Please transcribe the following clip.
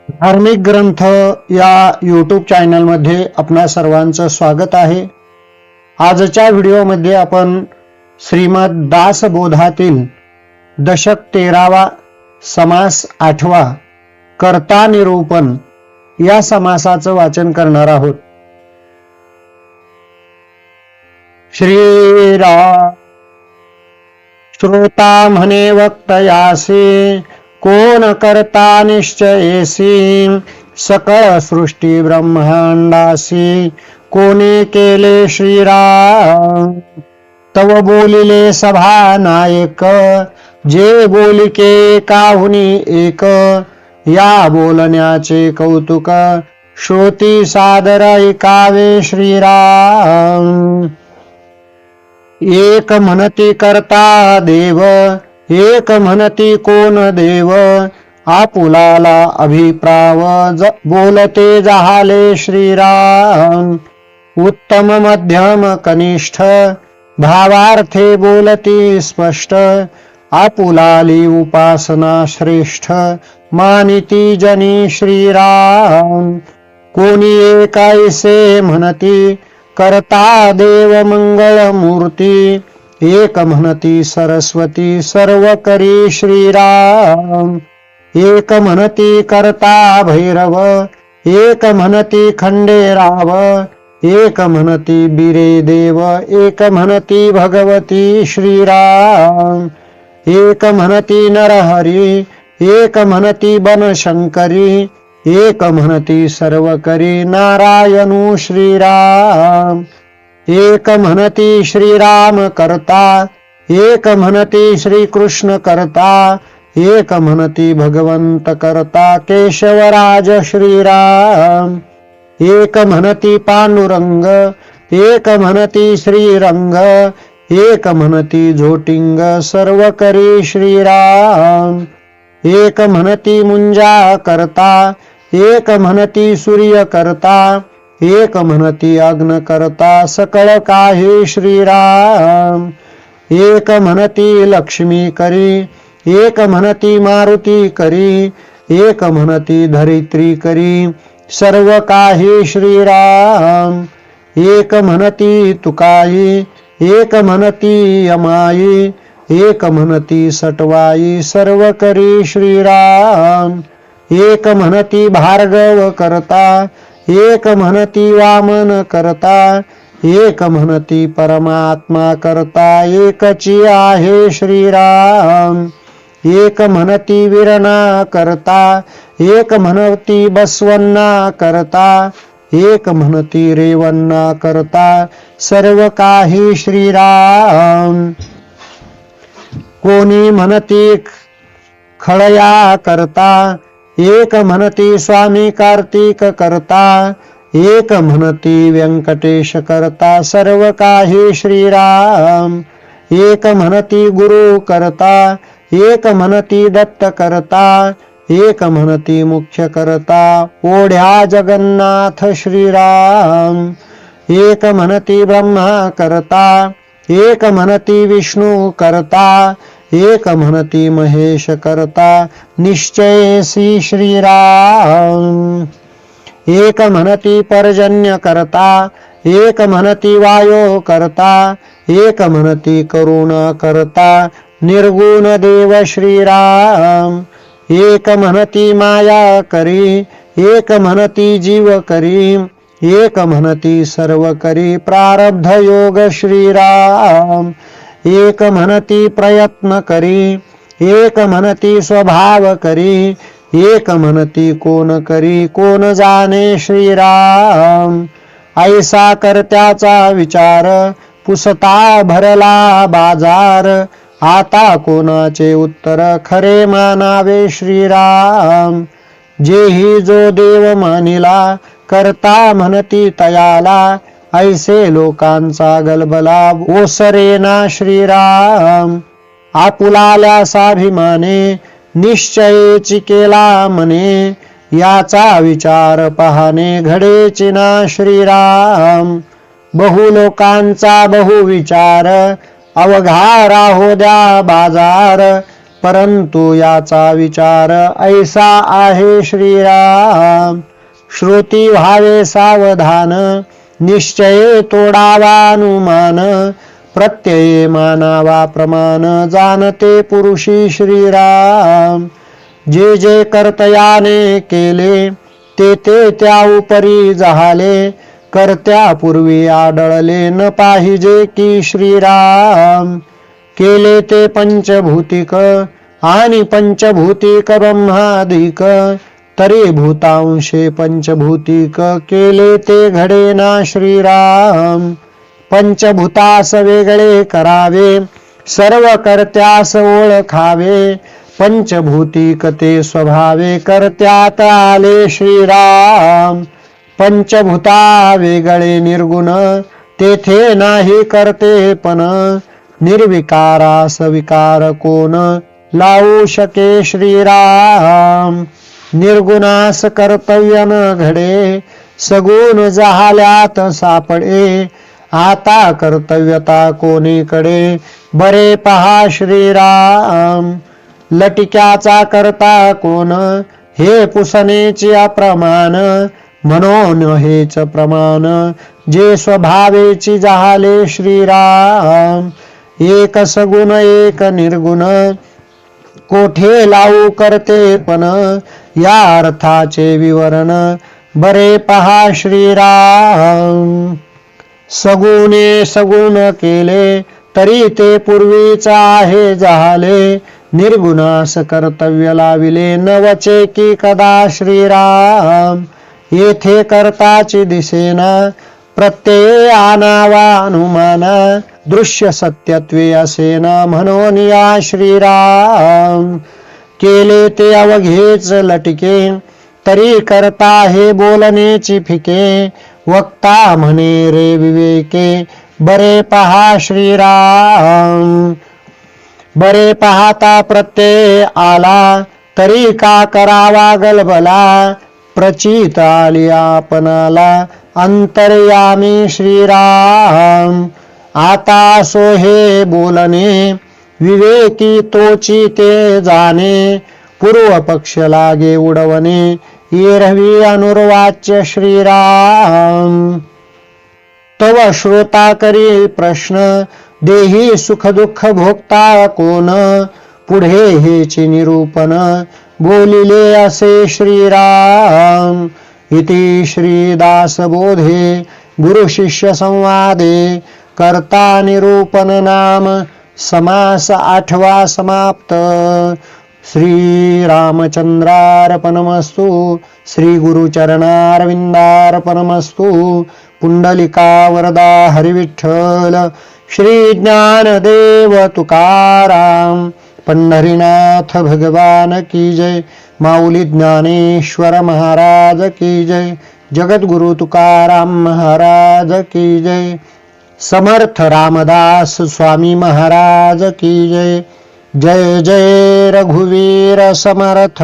धार्मिक ग्रंथ या यूट्यूब चॅनलमध्ये आपणा सर्वांचं स्वागत आहे। आजच्या व्हिडिओमध्ये आपण श्रीमद दासबोधातील दशक 13वा समास 8वा कर्ता निरूपण या समासाचं वाचन करणार आहोत। श्रीराम श्रोता म्हणे वक्तयासी कोण करता निश्चयेसी सकळ सृष्टी ब्रह्मांडासी कोणी केले श्रीराम तव बोलिले सभा नायक जे बोलिके काहुनी एक या बोलण्याचे कौतुक श्रोती सादर ऐकावे श्रीराम एक म्हणती करता देव एक म्हणती कोण देव आपुलाला अभिप्राव बोलते जाहले श्रीराम उत्तम मध्यम कनिष्ठ भावार्थे बोलती स्पष्ट आपुलाली उपासना श्रेष्ठ मानिती जनी श्रीराम कोणी एकायसे म्हणती करता देव मंगळ मूर्ती एक म्हणती सरस्वती सर्व करी श्रीराम एक म्हणती करता भैरव एक म्हणती खंडेराव एक म्हणती बिरे देव एक म्हणती भगवती श्रीराम एक म्हणती नरहरी एक म्हणती बनशंकरी एक म्हणती सर्व करी नारायणू श्रीराम एक म्हणती श्रीराम करता एक म्हणती श्रीकृष्ण करता एक म्हणती भगवंत करता केशवराज श्रीराम एक म्हणती पांडुरंग एक म्हणती श्रीरंग एक म्हणती झोटिंग सर्व करी श्रीराम एक म्हणती मुंजा करता एक म्हणती सूर्य करता एक म्हणती अग्न करता सकळ काही श्रीराम एक म्हणती लक्ष्मी करी एक म्हणती मारुती करी एक म्हणती धरित्री करी सर्व काही श्रीराम एक म्हणती तुकाई एक म्हणती यमाई एक म्हणती सटवाई सर्व करी श्रीराम एक म्हणती भार्गव करता एक म्हणती वामन करता एक म्हणती परमात्मा करता एकची आहे श्रीराम एक म्हणती विरणा करता एक म्हणती बसवन्ना करता एक म्हणती रेवन्ना करता सर्व काही श्रीराम कोणी म्हणती खळया करता एक म्हणती स्वामी कार्तिक करता एक म्हणती व्यंकटेश करता सर्व काही श्रीराम एक म्हणती गुरु करता एक म्हणती दत्त करता एक म्हणती मुख्य करता ओढ्या जगन्नाथ श्रीराम एक म्हणती ब्रह्मा करता एक म्हणती विष्णू करता एक म्हणती महेश करता निश्चयसी श्रीराम एक म्हणती पर्जन्य करता एक म्हणती वायो करता एक म्हणती करुणा करता निर्गुण देव श्रीराम एक म्हणती माया करी एक म्हणती जीव करी एक म्हणती सर्व करी प्रारब्ध योग श्रीराम एक म्हणती प्रयत्न करी एक म्हणती स्वभाव करी एक म्हणती कोण करी कोण जाणे श्रीराम ऐसा करत्याचा विचार पुसता भरला बाजार आता कोणाचे उत्तर खरे मानावे श्रीराम जेही जो देव मानिला करता म्हणती तयाला ऐसे लोकांचा गलबला ओसरेना श्रीराम आपुलाल्या साभिमाने निश्चयेची केला मने याचा विचार पहाने घडेची ना श्रीराम बहु लोकांचा बहु विचार अवघा राहो द्या बाजार परंतु याचा विचार ऐसा आहे श्रीराम. श्रुती व्हावे सावधान, निश्चय तोडावा अनुमान, प्रत्यय मानावा प्रमाण, जाणते पुरुषी श्रीराम. जे जे कर्तयाने केले ते ते त्या उपरी झाले, कर्त्यापूर्वी आढळले न पाहिजे की श्रीराम. केले ते पंचभूतिक आणि पंचभूतिक ब्रह्मादिक, तरी भूतांशे पंचभूतिक केले ते घडे ना श्रीराम. पंचभूतास वेगळे करावे, सर्व कर्त्यास ओळखावे, पंचभूतिक ते स्वभावे कर्त्यात आले श्रीराम. पंचभूता वेगळे निर्गुण, तेथे नाही करतेपण, निर्विकारास विकार कोण लावू शके श्रीराम. निर्गुणास कर्तव्य न घडे, सगुण झाल्यात सापडे, आता कर्तव्यता कोणीकडे, बरे पहा श्रीराम. लटिक्याचा करता कोण, हे पुसनेची अप्रमाण, म्हणून हेच प्रमाण, जे स्वभावेची झाले श्रीराम. एक सगुण एक निर्गुण, कोठे लावू करते पण, या अर्थाचे विवरण बरे पहा श्रीराम. सगुणे सगुण केले, तरी ते पूर्वीच आहे झाले, निर्गुणास कर्तव्य लाविले, न वचे की कदा श्रीराम. येथे कर्ताची दिसेना, प्रत्यय आणावा अनुमाना, दृश्य सत्यत्वे असेना, म्हणून या श्रीराम. केले ते अवघेच लटिके, तरी करता हे बोलणेची फिके, वक्ता म्हणे रे विवेके, बरे पहा श्रीराम. बरे पाहता प्रत्यय आला, तरी का करावा गलबला, प्रचित आली आपणाला, अंतर्यामी श्रीराम. आता सो हे बोलणे, विवेकी तोची ते जाणे, पूर्व पक्ष लागे उडवणे, एरवी अनुर्वाच्य श्रीराम. तव श्रोता करी प्रश्न, देही सुख दुःख भोगता कोण, पुढे हेची निरूपण, बोलिले असे श्रीराम. इति श्रीदास बोधे गुरु शिष्य संवादे, कर्ता निरूपण नाम समास 8वा समाप्त. श्रीरामचंद्रार्पणमस्तु. श्री गुरुचरणारविंदार्पणमस्तु. पुंडलिका वरदा हरिविठ्ठल. श्री ज्ञानदेव तुकाराम. पंढरीनाथ भगवान की जय. माऊली ज्ञानेश्वर महाराज की जय. जगद्गुरु तुकाराम महाराज की जय. समर्थ रामदास स्वामी महाराज की जय. जय जय रघुवीर समर्थ.